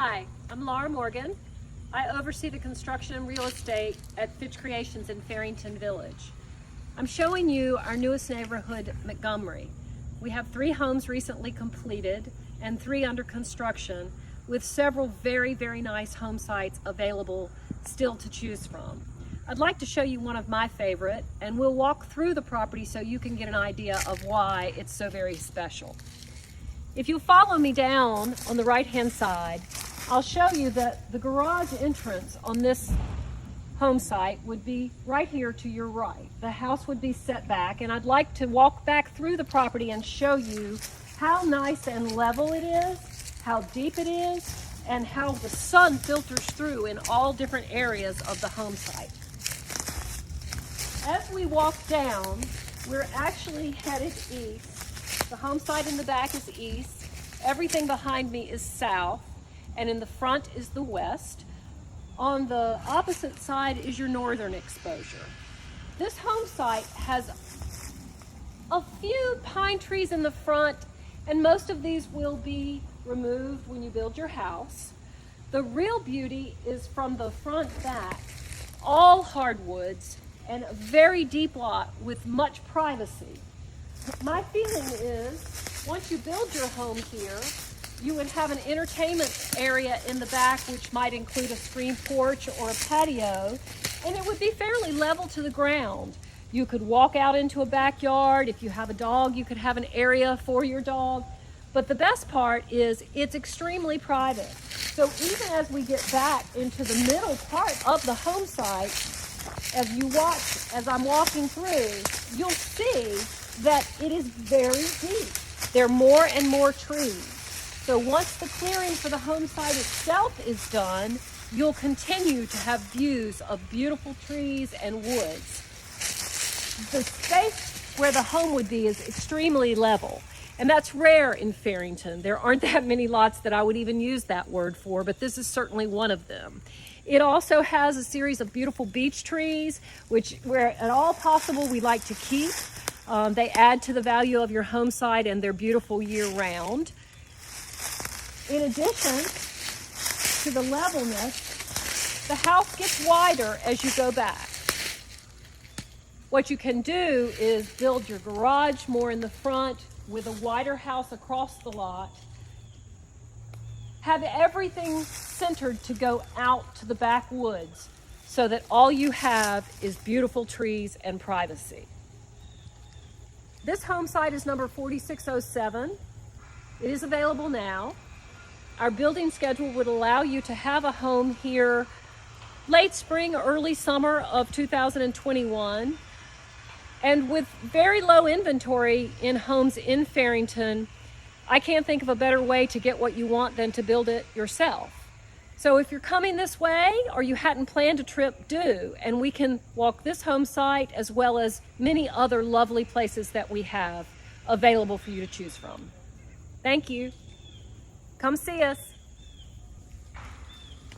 Hi, I'm Laura Morgan. I oversee the construction and real estate at Fitch Creations in Fearrington Village. I'm showing you our newest neighborhood, Montgomery. We have 3 homes recently completed and 3 under construction, with several very nice home sites available still to choose from. I'd like to show you one of my favorite, and we'll walk through the property so you can get an idea of why it's so very special. If you follow me down on the right-hand side, I'll show you that the garage entrance on this home site would be right here to your right. The house would be set back, and I'd like to walk back through the property and show you how nice and level it is, how deep it is, and how the sun filters through in all different areas of the home site. As we walk down, we're actually headed east. The home site in the back is east, everything behind me is south, and in the front is the west. On the opposite side is your northern exposure. This home site has a few pine trees in the front, and most of these will be removed when you build your house. The real beauty is from the front back, all hardwoods, and a very deep lot with much privacy. My feeling is, once you build your home here, you would have an entertainment area in the back, which might include a screen porch or a patio, and it would be fairly level to the ground. You could walk out into a backyard. If you have a dog, you could have an area for your dog. But the best part is it's extremely private. So even as we get back into the middle part of the home site, as I'm walking through, you'll see that it is very deep. There are more and more trees. So once the clearing for the home site itself is done, you'll continue to have views of beautiful trees and woods. The space where the home would be is extremely level, and that's rare in Fearrington. There aren't that many lots that I would even use that word for, but this is certainly one of them. It also has a series of beautiful beech trees, which, where at all possible, we like to keep. They add to the value of your home site, and they're beautiful year-round. In addition to the levelness, the house gets wider as you go back. What you can do is build your garage more in the front with a wider house across the lot. Have everything centered to go out to the backwoods so that all you have is beautiful trees and privacy. This home site is number 4607. It is available now. Our building schedule would allow you to have a home here late spring, early summer of 2021. And with very low inventory in homes in Fearrington, I can't think of a better way to get what you want than to build it yourself. So if you're coming this way or you hadn't planned a trip, do, and we can walk this home site as well as many other lovely places that we have available for you to choose from. Thank you. Come see us.